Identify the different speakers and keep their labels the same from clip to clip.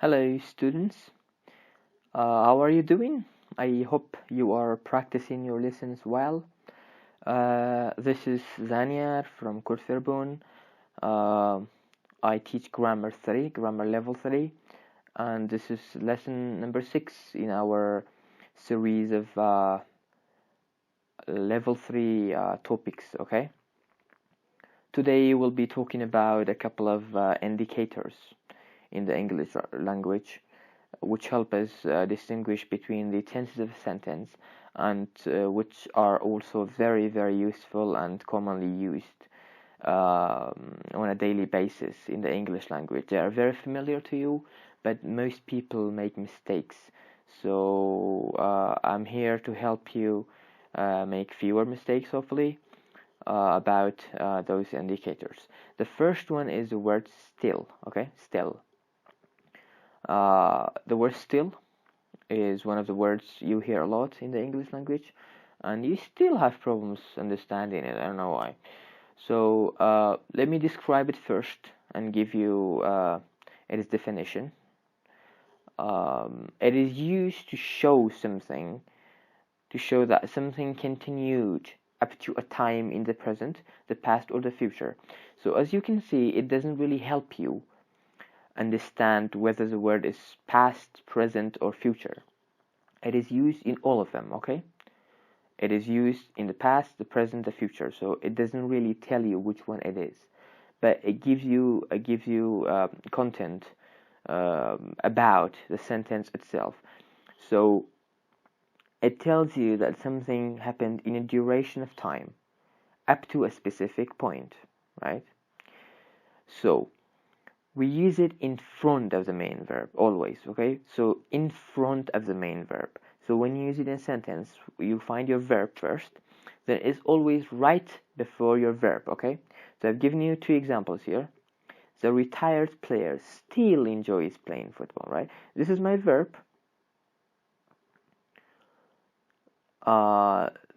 Speaker 1: Hello, students. How are you doing? I hope you are practicing your lessons well. This is Zaniar from Cours Verbon. Uh, I teach grammar level 3, and this is lesson number 6 in our series of level 3 topics, okay? Today we'll be talking about a couple of indicators in the English language, which help us distinguish between the tenses of a sentence and which are also very, very useful and commonly used on a daily basis in the English language. They are very familiar to you, but most people make mistakes. So I'm here to help you make fewer mistakes, hopefully, about those indicators. The first one is the word still, okay? Still. The word still is one of the words you hear a lot in the English language, and you still have problems understanding it. I don't know why. So let me describe it first and give you its definition. It is used to show something, to show that something continued up to a time in the present, the past, or the future. So as you can see, it doesn't really help you understand whether the word is past, present, or future. It is used in all of them, okay? It is used in the past, the present, the future. So it doesn't really tell you which one it is, but it gives you content about the sentence itself. So it tells you that something happened in a duration of time up to a specific point, right? So we use it in front of the main verb always, okay? So in front of the main verb. So when you use it in a sentence, you find your verb first, then it's always right before your verb, okay? So I've given you 2 examples here. The retired player still enjoys playing football, right? This is my verb.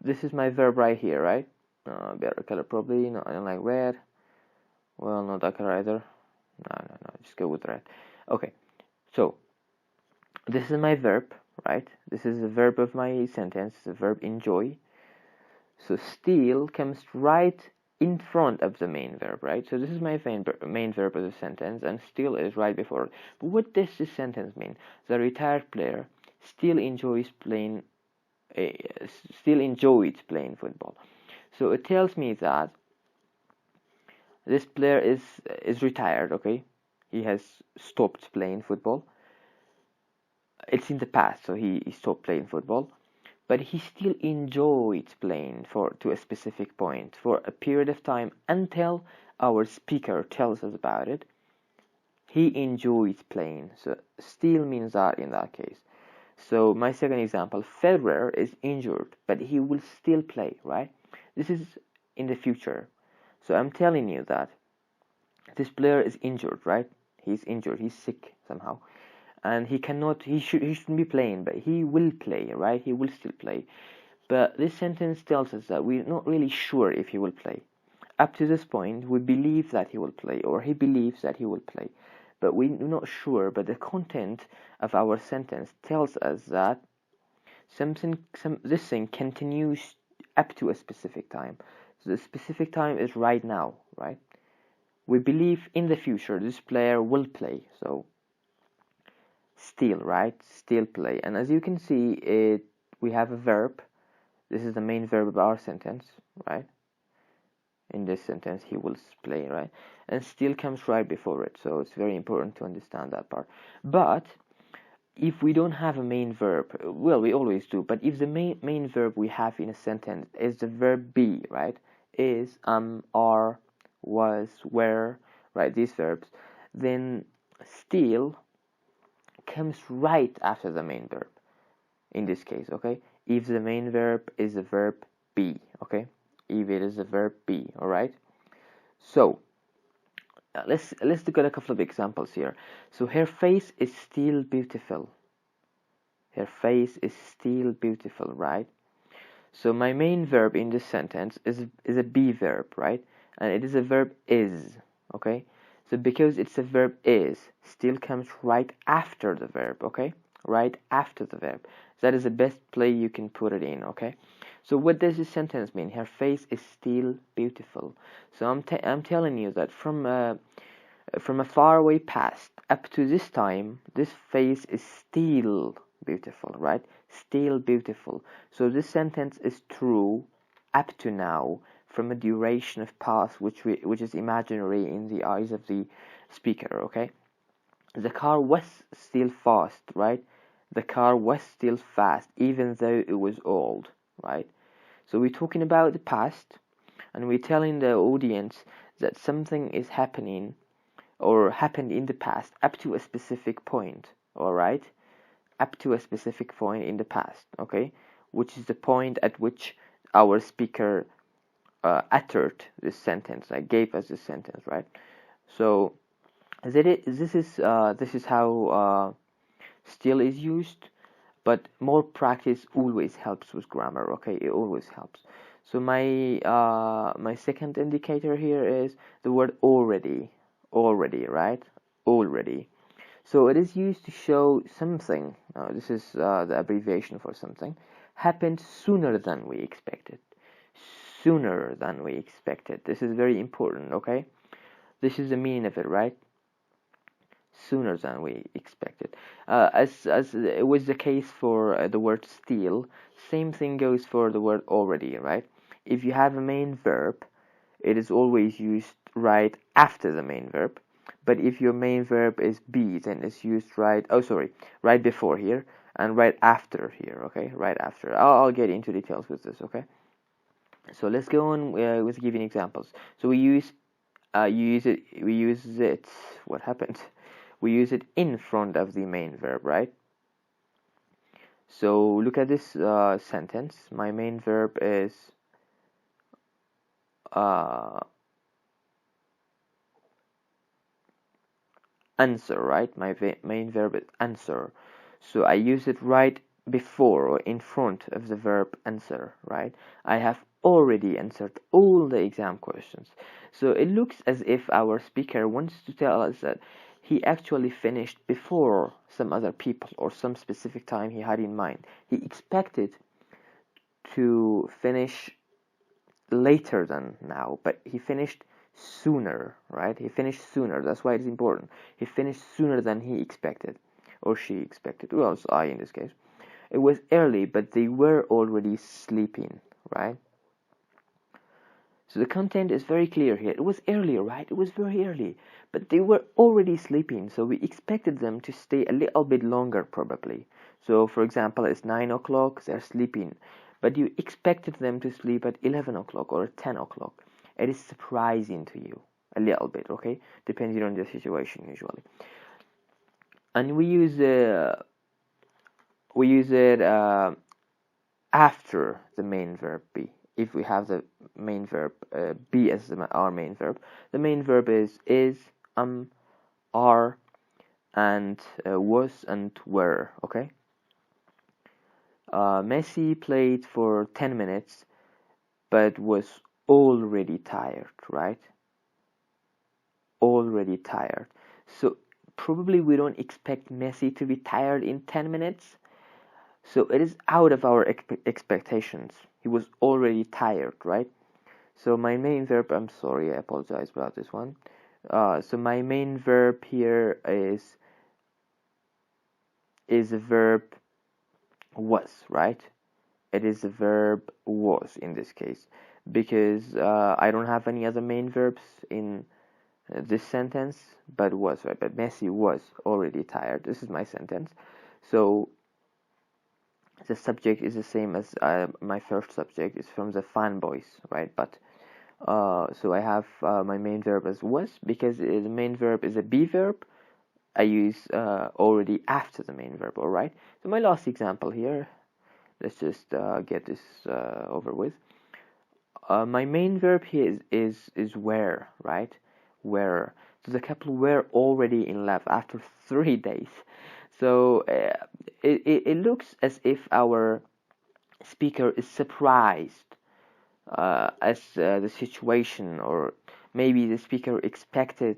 Speaker 1: This is my verb right here, right? Better color probably. No, I don't like red. Well, not that color either. No, just go with red. Okay, so this is my verb, right? This is the verb of my sentence, the verb enjoy. So still comes right in front of the main verb, right? So this is my main verb of the sentence, and still is right before it. But what does this sentence mean? The retired player still enjoys playing, football. So it tells me that this player is retired, okay? He has stopped playing football. It's in the past, so he stopped playing football, but he still enjoyed playing to a specific point for a period of time until our speaker tells us about it. He enjoyed playing, so still means that in that case. So my second example, Federer is injured, but he will still play, right? This is in the future. So I'm telling you that this player is injured, right? He's injured, he's sick somehow, and he shouldn't be playing, but he will play, right? He will still play. But this sentence tells us that we're not really sure if he will play. Up to this point, we believe that he will play, or he believes that he will play, but we're not sure. But the content of our sentence tells us that this thing continues up to a specific time. So the specific time is right now, right? We believe in the future this player will play, so still, right? Still play. And as you can see, we have a verb. This is the main verb of our sentence, right? In this sentence, he will play, right? And still comes right before it, so it's very important to understand that part. But if we don't have a main verb, well, we always do, but if the main verb we have in a sentence is the verb be, right? Is, are, was, were, right? These verbs, then still comes right after the main verb in this case, okay? If the main verb is the verb be, okay? If it is the verb be, all right? So let's look at a couple of examples here. So her face is still beautiful. Her face is still beautiful, right? So my main verb in this sentence is a be verb, right? And it is a verb is, okay? So because it's a verb is, still comes right after the verb, okay? Right after the verb. That is the best play you can put it in, okay? So what does this sentence mean? Her face is still beautiful. So I'm telling you that from a faraway past up to this time, this face is still beautiful, right? Still beautiful. So this sentence is true up to now from a duration of past which is imaginary in the eyes of the speaker, okay? The car was still fast, right? The car was still fast even though it was old, right? So we're talking about the past and we're telling the audience that something is happening or happened in the past up to a specific point, all right? Up to a specific point in the past, okay? Which is the point at which our speaker uttered this sentence, like gave us this sentence, right? So this is how still is used, but more practice always helps with grammar, okay? It always helps. So my second indicator here is the word already, right? Already. So it is used to show something. This is the abbreviation for something happened sooner than we expected. Sooner than we expected. This is very important, okay? This is the meaning of it, right? Sooner than we expected. As it was the case for the word steal, same thing goes for the word already, right? If you have a main verb, it is always used right after the main verb. But if your main verb is be, then it's used right before here and right after here, okay? Right after. I'll get into details with this, okay? So let's go on with giving examples. So we use what happened? We use it in front of the main verb, right? So look at this sentence. My main verb is answer, right? My main verb is answer. So I use it right before or in front of the verb answer, right? I have already answered all the exam questions. So it looks as if our speaker wants to tell us that he actually finished before some other people or some specific time he had in mind. He expected to finish later than now, but he finished sooner, right? He finished sooner. That's why it's important. He finished sooner than he expected or she expected. Well, it's I in this case. It was early, but they were already sleeping, right? So the content is very clear here. It was early, right? It was very early, but they were already sleeping, so we expected them to stay a little bit longer probably. So for example, it's 9 o'clock, they're sleeping, but you expected them to sleep at 11 o'clock or 10 o'clock. It is surprising to you a little bit, okay? Depending on the situation usually. And we use it after the main verb be. If we have the main verb be as our main verb, the main verb is, are, and was and were, okay? Messi played for 10 minutes, but was already tired, right? Already tired. So probably we don't expect Messi to be tired in 10 minutes. So it is out of our expectations. He was already tired, right? So my main verb, I'm sorry, I apologize about this one. So my main verb here is a verb was, right? It is a verb was in this case because I don't have any other main verbs in this sentence, but was, right? But Messi was already tired. This is my sentence. So the subject is the same as my first subject. It's from the fanboys, right? But so I have my main verb as was because the main verb is a be verb. I use already after the main verb, all right? So my last example here, let's just get this over with. My main verb here is were, right? Were. So the couple were already in love after 3 days. So it looks as if our speaker is surprised as the situation, or maybe the speaker expected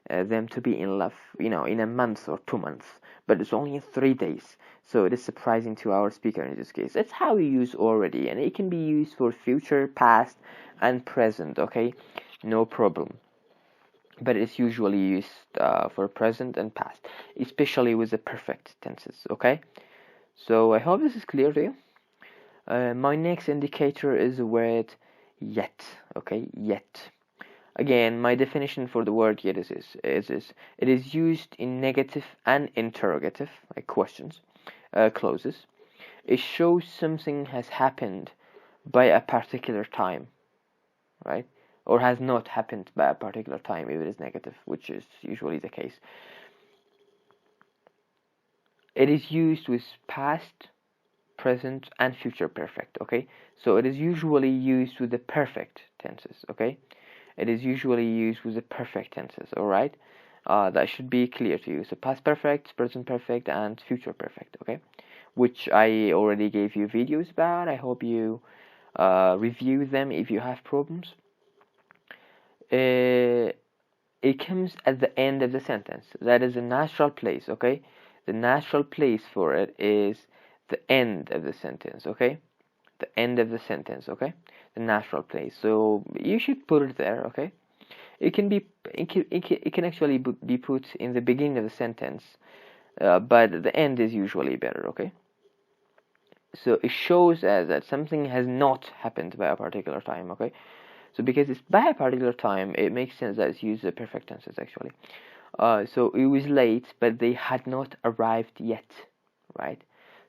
Speaker 1: them to be in love, in a month or 2 months, but it's only in 3 days. So it is surprising to our speaker in this case. That's how we use already, and it can be used for future, past, and present. Okay, no problem. But it's usually used for present and past, especially with the perfect tenses. Okay, so I hope this is clear to you. My next indicator is the word yet. Okay, yet. Again, my definition for the word yet is this. It is used in negative and interrogative, like questions, clauses. It shows something has happened by a particular time, right? Or has not happened by a particular time if it is negative, which is usually the case. It is used with past, present, and future perfect, okay? So it is usually used with the perfect tenses, okay? It is usually used with the perfect tenses, alright? That should be clear to you. So past perfect, present perfect, and future perfect, okay? Which I already gave you videos about. I hope you review them if you have problems. It comes at the end of the sentence. That is a natural place, okay? The natural place for it is the end of the sentence, okay? The end of the sentence, okay? The natural place. So you should put it there, okay? It can actually be put in the beginning of the sentence, but the end is usually better, okay? So it shows us that something has not happened by a particular time, okay? So because it's by a particular time, it makes sense that it's used the perfect tenses actually. So it was late, but they had not arrived yet, right?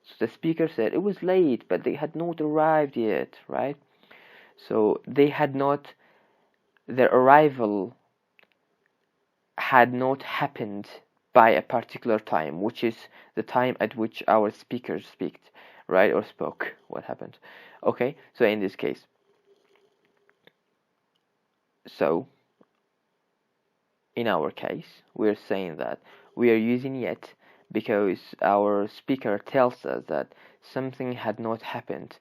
Speaker 1: So the speaker said it was late, but they had not arrived yet, right? So they had not, their arrival had not happened by a particular time, which is the time at which our speakers speak, right? Or spoke. What happened? Okay, so in this case. So, in our case, we're saying that we are using yet because our speaker tells us that something had not happened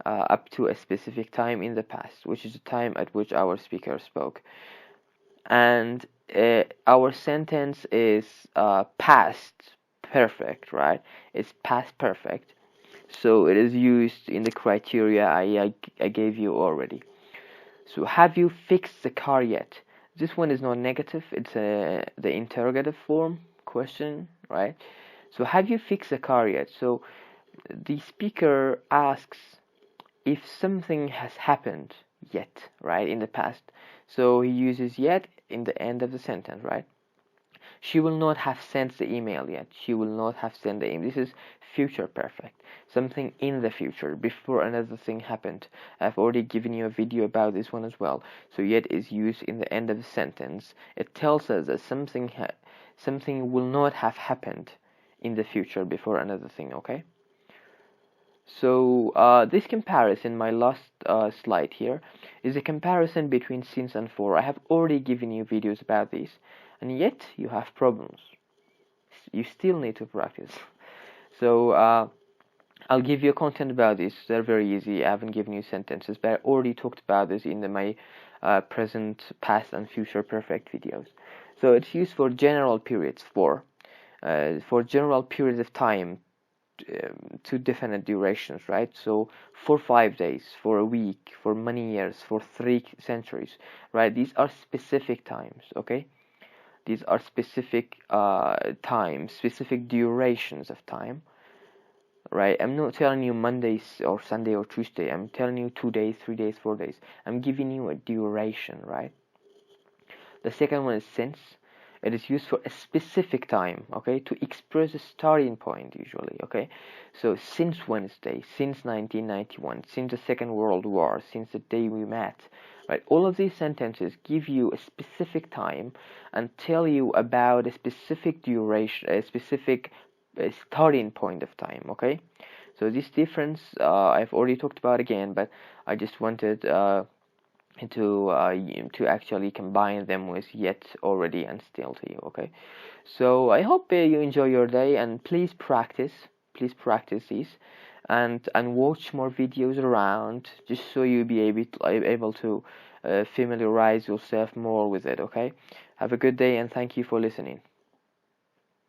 Speaker 1: up to a specific time in the past, which is the time at which our speaker spoke. And our sentence is past perfect, right? It's past perfect. So it is used in the criteria I gave you already. So have you fixed the car yet? This one is not negative, it's the interrogative form question, right? So have you fixed the car yet? So the speaker asks if something has happened yet, right, in the past. So he uses yet in the end of the sentence, right? She will not have sent the email yet. She will not have sent the email. This is future perfect. Something in the future, before another thing happened. I've already given you a video about this one as well. So yet is used in the end of the sentence. It tells us that something will not have happened in the future before another thing, okay? So this comparison, my last slide here, is a comparison between since and for. I have already given you videos about this, and yet you have problems. You still need to practice. So I'll give you content about this. They're very easy. I haven't given you sentences, but I already talked about this in my present, past, and future perfect videos. So it's used for general periods, for general periods of time, to definite durations, right? So for 5 days, for a week, for many years, for 3 centuries, right? These are specific times, okay? These are specific times, specific durations of time, right? I'm not telling you Mondays or Sunday or Tuesday. I'm telling you 2 days, 3 days, 4 days. I'm giving you a duration, right? The second one is since. It is used for a specific time, okay, to express a starting point usually, okay? So since Wednesday, since 1991, since the Second World War, since the day we met, right? All of these sentences give you a specific time and tell you about a specific duration, a specific starting point of time, okay? So this difference I've already talked about again, but I just wanted to actually combine them with yet, already, and still to you, okay? So I hope you enjoy your day, and please practice these, and watch more videos around, just so you'll be able to familiarize yourself more with it. Okay, have a good day and thank you for listening.